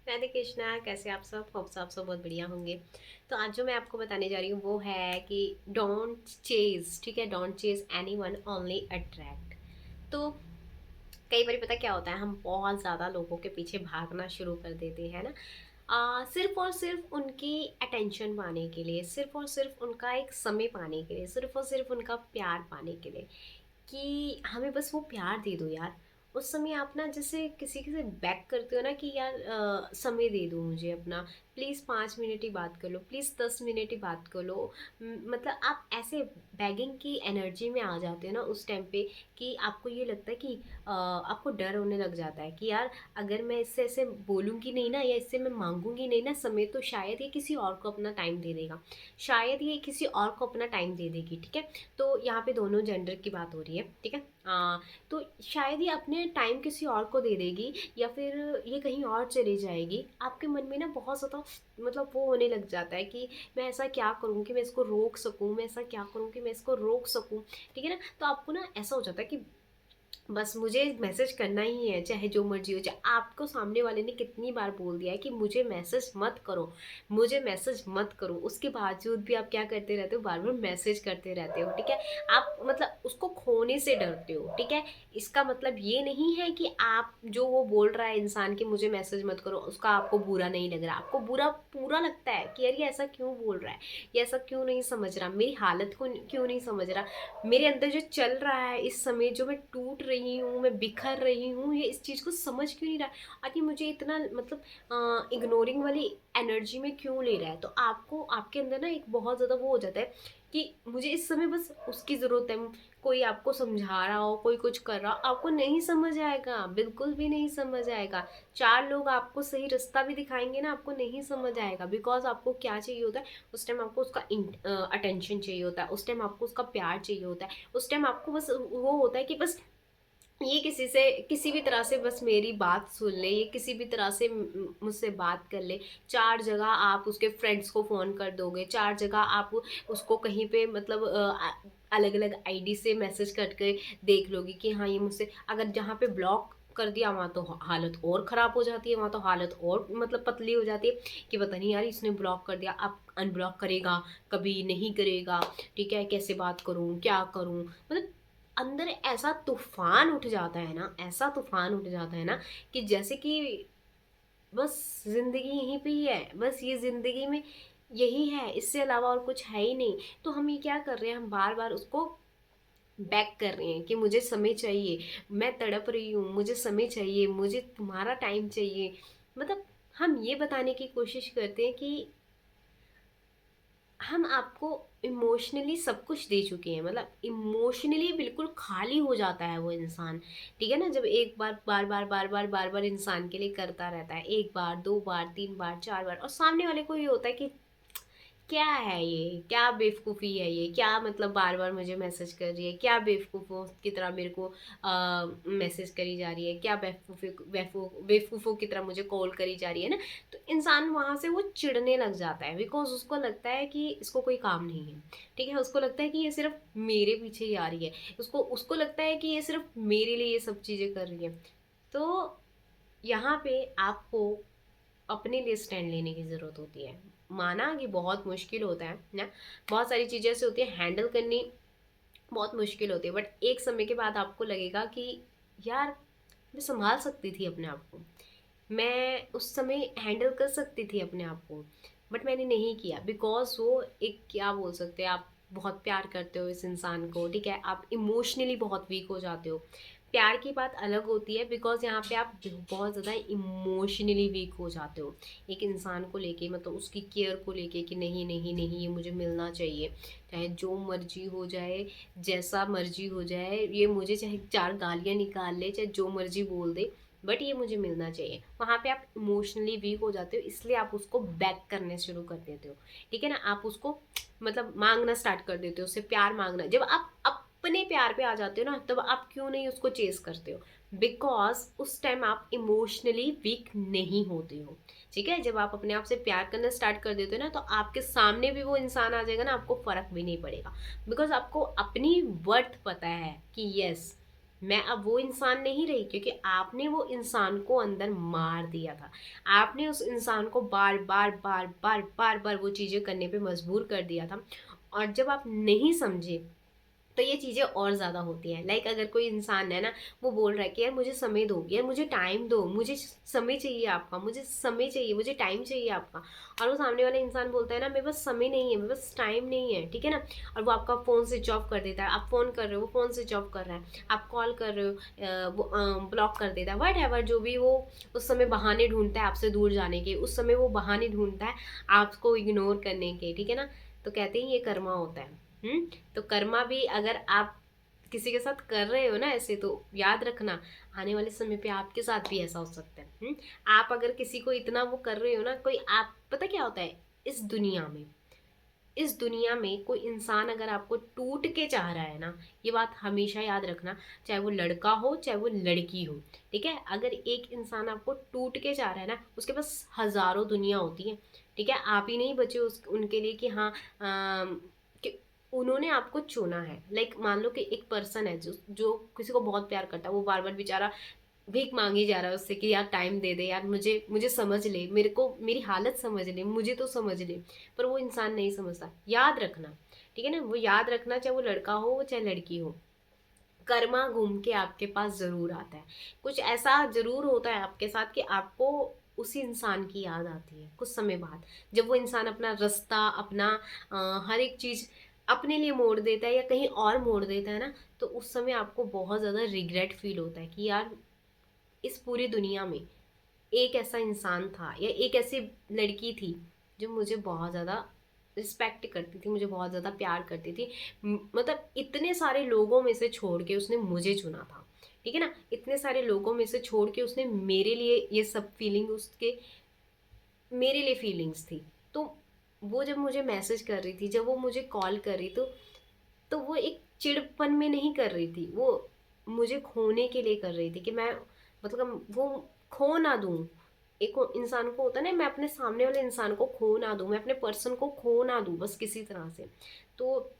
राधे कृष्णा। कैसे आप सब? होप्स आप सब बहुत बढ़िया होंगे। तो आज जो मैं आपको बताने जा रही हूँ वो है कि डोंट चेज, ठीक है, don't chase any one, only attract. तो कई बार पता क्या होता है, हम बहुत ज़्यादा लोगों के पीछे भागना शुरू कर देते हैं ना, सिर्फ और सिर्फ उनकी अटेंशन पाने के लिए, सिर्फ और सिर्फ उनका एक समय पाने के लिए, सिर्फ और सिर्फ उनका प्यार पाने के लिए कि हमें बस वो प्यार दे दो यार। उस समय आप ना जैसे किसी से बैक करते हो ना कि यार समय दे दो मुझे अपना, प्लीज़ 5 मिनट ही बात कर लो, प्लीज़ 10 मिनट ही बात कर लो। मतलब आप ऐसे बैगिंग की एनर्जी में आ जाते हो ना उस टाइम पे कि आपको ये लगता है कि आपको डर होने लग जाता है कि यार अगर मैं इससे ऐसे बोलूँगी नहीं ना, या इससे मैं मांगूंगी नहीं ना समय, तो शायद ये किसी और को अपना टाइम दे देगा, शायद ये किसी और को अपना टाइम दे देगी, ठीक है। तो यहाँ पे दोनों जेंडर की बात हो रही है, ठीक है। तो शायद ये अपने टाइम किसी और को दे देगी, या फिर ये कहीं और चली जाएगी। आपके मन में ना बहुत ज़्यादा मतलब वो होने लग जाता है कि मैं ऐसा क्या करूँ कि मैं इसको रोक सकूँ, मैं ऐसा क्या करूँ कि मैं इसको रोक सकूँ, ठीक है ना। तो आपको ना ऐसा हो जाता है कि बस मुझे मैसेज करना ही है, चाहे जो मर्जी हो। चाहे आपको सामने वाले ने कितनी बार बोल दिया है कि मुझे मैसेज मत करो, मुझे मैसेज मत करो, उसके बावजूद भी आप क्या करते रहते हो, बार बार मैसेज करते रहते हो, ठीक है। आप मतलब उसको खोने से डरते हो, ठीक है। इसका मतलब ये नहीं है कि आप जो वो बोल रहा है इंसान कि मुझे मैसेज मत करो, उसका आपको बुरा नहीं लग रहा। आपको बुरा पूरा लगता है कि यार ये ऐसा क्यों बोल रहा है, ये ऐसा क्यों नहीं समझ रहा, मेरी हालत को क्यों नहीं समझ रहा, मेरे अंदर जो चल रहा है इस समय, जो मैं टूट रही हूँ, मैं बिखर रही हूँ, ये इस चीज़ को समझ क्यों नहीं रहा, और ये मुझे इतना मतलब इग्नोरिंग वाली एनर्जी में क्यों ले रहा है। तो आपको आपके अंदर ना एक बहुत ज़्यादा वो हो जाता है कि मुझे इस समय बस उसकी ज़रूरत है। कोई आपको समझा रहा हो, कोई कुछ कर रहा हो, आपको नहीं समझ आएगा, बिल्कुल भी नहीं समझ आएगा। चार लोग आपको सही रास्ता भी दिखाएंगे ना, आपको नहीं समझ आएगा। बिकॉज आपको क्या चाहिए होता है उस टाइम, आपको उसका अटेंशन चाहिए होता है, उस टाइम आपको उसका प्यार चाहिए होता है, उस टाइम आपको बस वो होता है कि बस ये किसी से किसी भी तरह से बस मेरी बात सुन ले, ये किसी भी तरह से मुझसे बात कर ले। चार जगह आप उसके फ्रेंड्स को फ़ोन कर दोगे, चार जगह आप उसको कहीं पे मतलब अलग अलग आईडी से मैसेज करके देख लोगे कि हाँ ये मुझसे, अगर जहाँ पे ब्लॉक कर दिया वहाँ तो हालत और ख़राब हो जाती है, वहाँ तो हालत और मतलब पतली हो जाती है कि पता नहीं यार इसने ब्लॉक कर दिया, अब अनब्लॉक करेगा, कभी नहीं करेगा, ठीक है, कैसे बात करूँ, क्या करूँ, मतलब अंदर ऐसा तूफान उठ जाता है ना, ऐसा तूफान उठ जाता है ना कि जैसे कि बस जिंदगी यहीं पे ही है, बस ये जिंदगी में यही है, इससे अलावा और कुछ है ही नहीं। तो हम ये क्या कर रहे हैं, हम बार बार उसको बैक कर रहे हैं कि मुझे समय चाहिए, मैं तड़प रही हूँ, मुझे समय चाहिए, मुझे तुम्हारा टाइम चाहिए। मतलब हम ये बताने की कोशिश करते हैं कि हम आपको इमोशनली सब कुछ दे चुके हैं, मतलब इमोशनली बिल्कुल खाली हो जाता है वो इंसान, ठीक है ना। जब एक बार बार बार बार बार बार बार इंसान के लिए करता रहता है, एक बार, दो बार, तीन बार, चार बार, और सामने वाले को ये होता है कि क्या है ये, क्या बेवकूफ़ी है ये, क्या मतलब बार बार मुझे मैसेज कर रही है, क्या बेवकूफ़ों की तरह मेरे को मैसेज करी जा रही है, क्या बेवकूफ़ों की तरह मुझे कॉल करी जा रही है ना। तो इंसान वहाँ से वो चिढ़ने लग जाता है, बिकॉज उसको लगता है कि इसको कोई काम नहीं है, ठीक है। उसको लगता है कि ये सिर्फ मेरे पीछे ही आ रही है, उसको उसको लगता है कि ये सिर्फ मेरे लिए ये सब चीज़ें कर रही है। तो यहाँ पे आपको अपने लिए स्टैंड लेने की ज़रूरत होती है। माना कि बहुत मुश्किल होता है ना, बहुत सारी चीज़ें ऐसी होती है हैंडल करनी, बहुत मुश्किल होती है, बट एक समय के बाद आपको लगेगा कि यार मैं संभाल सकती थी अपने आप को, मैं उस समय हैंडल कर सकती थी अपने आप को, बट मैंने नहीं किया। बिकॉज वो एक क्या बोल सकते हैं, आप बहुत प्यार करते हो इस इंसान को, ठीक है, आप इमोशनली बहुत वीक हो जाते हो। प्यार की बात अलग होती है, बिकॉज यहाँ पे आप बहुत ज़्यादा इमोशनली वीक हो जाते हो एक इंसान को लेके, मतलब उसकी केयर को लेके कि नहीं नहीं नहीं ये मुझे मिलना चाहिए, चाहे जो मर्जी हो जाए, जैसा मर्जी हो जाए, ये मुझे चाहे चार गालियाँ निकाल ले, चाहे जो मर्जी बोल दे, बट ये मुझे मिलना चाहिए। वहाँ पे आप इमोशनली वीक हो जाते हो, इसलिए आप उसको बैक करने शुरू कर देते हो, ठीक है ना। आप उसको मतलब मांगना स्टार्ट कर देते हो, उससे प्यार मांगना। जब आप अपने प्यार पे आ जाते हो ना, तब आप क्यों नहीं उसको चेस करते हो, बिकॉज उस टाइम आप इमोशनली वीक नहीं होते हो, ठीक है। जब आप अपने आप से प्यार करना स्टार्ट कर देते हो ना, तो आपके सामने भी वो इंसान आ जाएगा ना, आपको फर्क भी नहीं पड़ेगा, बिकॉज आपको अपनी वर्थ पता है कि यस मैं अब वो इंसान नहीं रही, क्योंकि आपने वो इंसान को अंदर मार दिया था। आपने उस इंसान को बार बार बार बार बार बार वो चीज़ें करने पे मजबूर कर दिया था। और जब आप नहीं समझे तो ये चीज़ें और ज़्यादा होती हैं। लाइक अगर कोई इंसान है ना, वो बोल रहा है कि यार मुझे समय दो, यार मुझे टाइम दो, मुझे समय चाहिए आपका, मुझे समय चाहिए, मुझे टाइम चाहिए आपका। और वो सामने वाला इंसान बोलता है ना, मेरे पास समय नहीं है, मेरे पास टाइम नहीं है, ठीक है ना। और वो आपका फ़ोन स्विच ऑफ कर देता है। आप फ़ोन कर रहे हो, वो फ़ोन स्विच ऑफ कर रहा है। आप कॉल कर रहे हो, वो ब्लॉक कर देता है। वट एवर जो भी वो उस समय बहाने ढूंढता है आपसे दूर जाने के, उस समय वो बहाने ढूंढता है आपको इग्नोर करने के, ठीक है ना। तो कहते हैं ये कर्मा होता है। तो कर्मा भी अगर आप किसी के साथ कर रहे हो ना ऐसे, तो याद रखना आने वाले समय पे आपके साथ भी ऐसा हो सकता है। आप अगर किसी को इतना वो कर रहे हो ना, कोई आप पता क्या होता है इस दुनिया में, इस दुनिया में कोई इंसान अगर आपको टूट के चाह रहा है ना, ये बात हमेशा याद रखना, चाहे वो लड़का हो चाहे वो लड़की हो, ठीक है। अगर एक इंसान आपको टूट के चाह रहा है ना, उसके पास हजारों दुनिया होती है, ठीक है। आप ही नहीं बचे उनके लिए कि हाँ कि उन्होंने आपको चुना है। लाइक मान लो कि एक पर्सन है जो जो किसी को बहुत प्यार करता है, वो बार बार बेचारा भीख मांगी जा रहा है उससे कि यार टाइम दे दे, यार मुझे मुझे समझ ले, मेरे को मेरी हालत समझ ले, मुझे तो समझ ले। पर वो इंसान नहीं समझता। याद रखना, ठीक है ना, वो याद रखना, चाहे वो लड़का हो चाहे लड़की हो, कर्मा घूम के आपके पास जरूर आता है। कुछ ऐसा जरूर होता है आपके साथ कि आपको उसी इंसान की याद आती है कुछ समय बाद, जब वो इंसान अपना रास्ता, अपना हर एक चीज अपने लिए मोड़ देता है या कहीं और मोड़ देता है ना, तो उस समय आपको बहुत ज़्यादा रिग्रेट फील होता है कि यार इस पूरी दुनिया में एक ऐसा इंसान था या एक ऐसी लड़की थी जो मुझे बहुत ज़्यादा रिस्पेक्ट करती थी, मुझे बहुत ज़्यादा प्यार करती थी। मतलब इतने सारे लोगों में से छोड़ के उसने मुझे चुना था, ठीक है ना। इतने सारे लोगों में से छोड़ के उसने मेरे लिए ये सब फीलिंग उसके मेरे लिए फीलिंग्स थी। तो वो जब मुझे मैसेज कर रही थी, जब वो मुझे कॉल कर रही, तो वो एक चिड़पन में नहीं कर रही थी, वो मुझे खोने के लिए कर रही थी कि मैं मतलब वो खो ना दूं। एक इंसान को होता है ना, मैं अपने सामने वाले इंसान को खो ना दूं, मैं अपने पर्सन को खो ना दूं बस किसी तरह से। तो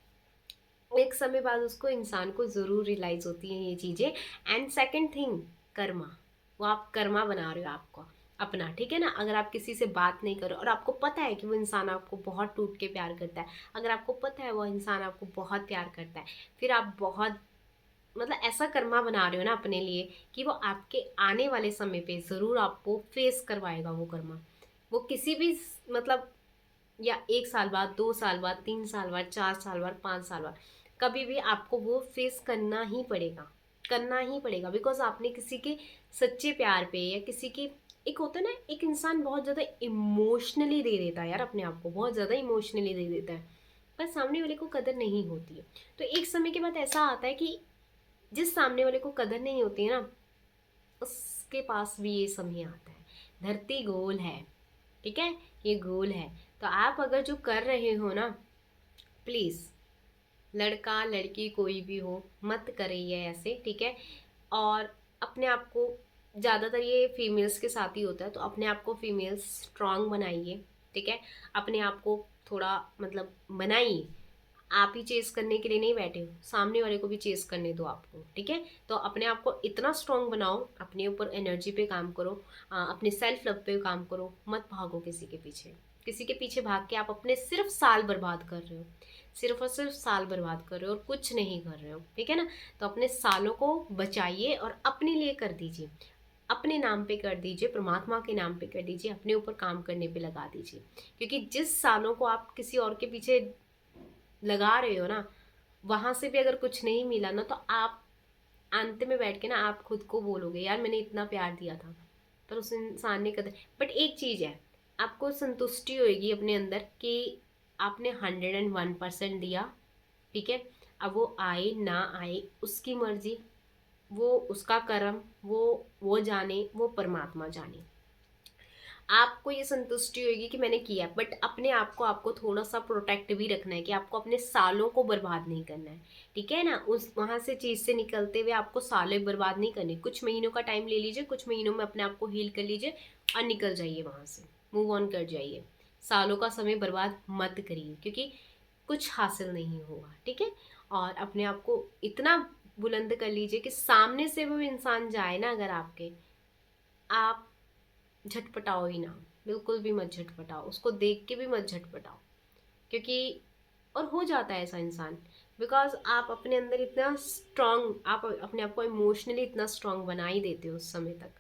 एक समय बाद उसको इंसान को जरूर रियलाइज होती है ये चीजें। एंड सेकंड थिंग, कर्मा, वो आप कर्मा बना रहे हो आपको अपना, ठीक है ना। अगर आप किसी से बात नहीं करो और आपको पता है कि वो इंसान आपको बहुत टूट के प्यार करता है, अगर आपको पता है वो इंसान आपको बहुत प्यार करता है, फिर आप बहुत मतलब ऐसा कर्मा बना रहे हो ना अपने लिए कि वो आपके आने वाले समय पे जरूर आपको फेस करवाएगा वो कर्मा। वो किसी भी मतलब या 1 साल बाद, 2 साल बाद, 3 साल बाद, 4 साल बाद, 5 साल बाद, कभी भी आपको वो फेस करना ही पड़ेगा, करना ही पड़ेगा। बिकॉज आपने किसी के सच्चे प्यार पे या किसी के, एक होता है ना एक इंसान बहुत ज़्यादा इमोशनली दे देता है यार, अपने आप को बहुत ज़्यादा इमोशनली दे देता है, पर सामने वाले को कदर नहीं होती है। तो एक समय के बाद ऐसा आता है कि जिस सामने वाले को कदर नहीं होती है ना, उसके पास भी ये समय आता है। धरती गोल है, ठीक है, ये गोल है। तो आप अगर जो कर रहे हो ना, प्लीज़, लड़का लड़की कोई भी हो, मत करिए ऐसे, ठीक है। और अपने आप को, ज़्यादातर ये फीमेल्स के साथ ही होता है, तो अपने आप को फीमेल्स स्ट्रांग बनाइए, ठीक है। अपने आप को थोड़ा मतलब बनाइए। आप ही चेस करने के लिए नहीं बैठे हो, सामने वाले को भी चेस करने दो आपको, ठीक है। तो अपने आप को इतना स्ट्रांग बनाओ, अपने ऊपर एनर्जी पे काम करो, अपने सेल्फ लव पे काम करो, मत भागो किसी के पीछे। किसी के पीछे भाग के आप अपने सिर्फ साल बर्बाद कर रहे हो, सिर्फ और सिर्फ साल बर्बाद कर रहे हो और कुछ नहीं कर रहे हो, ठीक है ना। तो अपने सालों को बचाइए और अपने लिए कर दीजिए, अपने नाम पे कर दीजिए, परमात्मा के नाम पे कर दीजिए, अपने ऊपर काम करने पे लगा दीजिए। क्योंकि जिस सालों को आप किसी और के पीछे लगा रहे हो ना, वहां से भी अगर कुछ नहीं मिला ना, तो आप अंत में बैठ के ना आप खुद को बोलोगे यार मैंने इतना प्यार दिया था, पर उस इंसान ने कदर। बट एक चीज है, आपको संतुष्टि होगी अपने अंदर कि आपने 101% दिया, ठीक है। अब वो आए ना आए उसकी मर्जी, वो उसका कर्म, वो जाने, वो परमात्मा जाने। आपको ये संतुष्टि होगी कि मैंने किया, बट अपने आप को आपको थोड़ा सा प्रोटेक्ट भी रखना है कि आपको अपने सालों को बर्बाद नहीं करना है, ठीक है ना। उस वहां से चीज से निकलते हुए आपको सालों बर्बाद नहीं करने, कुछ महीनों का टाइम ले लीजिए, कुछ महीनों में अपने आप को हील कर लीजिए और निकल जाइए वहां से, मूव ऑन कर जाइए। सालों का समय बर्बाद मत करिए, क्योंकि कुछ हासिल नहीं होगा, ठीक है। और अपने आप को इतना बुलंद कर लीजिए कि सामने से वो इंसान जाए ना अगर आपके, आप झटपटाओ ही ना, बिल्कुल भी मत झटपटाओ, उसको देख के भी मत झटपटाओ। क्योंकि और हो जाता है ऐसा इंसान, बिकॉज आप अपने अंदर इतना स्ट्रांग, आप अपने आप को इमोशनली इतना स्ट्रांग बना ही देते हो उस समय तक,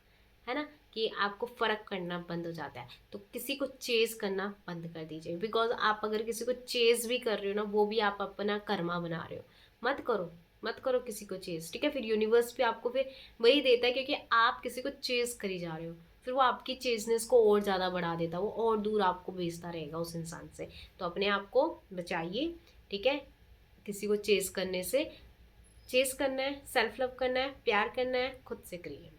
है ना, कि आपको फ़र्क करना बंद हो जाता है। तो किसी को चेज़ करना बंद कर दीजिए, बिकॉज आप अगर किसी को चेज़ भी कर रहे हो ना, वो भी आप अपना कर्मा बना रहे हो। मत करो, मत करो किसी को चेज़, ठीक है। फिर यूनिवर्स भी आपको फिर वही देता है, क्योंकि आप किसी को चेज़ करी जा रहे हो, फिर वो आपकी चेज़नेस को और ज़्यादा बढ़ा देता है, वो और दूर आपको भेजता रहेगा उस इंसान से। तो अपने आप को बचाइए, ठीक है, किसी को चेज़ करने से। चेज़ करना है, सेल्फ लव करना है, प्यार करना है, खुद से करिए,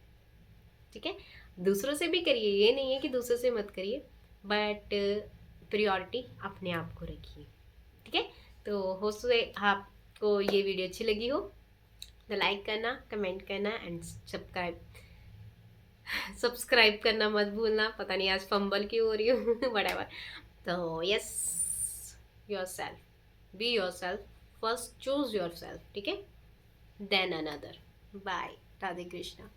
ठीक है। दूसरों से भी करिए, ये नहीं है कि दूसरों से मत करिए, बट प्रायोरिटी अपने आप को रखिए, ठीक है। तो हो सके आपको ये वीडियो अच्छी लगी हो तो लाइक करना, कमेंट करना एंड सब्सक्राइब सब्सक्राइब करना मत भूलना। पता नहीं आज फंबल क्यों हो रही हूँ व्हाटएवर। तो yes, yourself, be yourself first, choose yourself, ठीक है, then another. Bye, Radhe Krishna.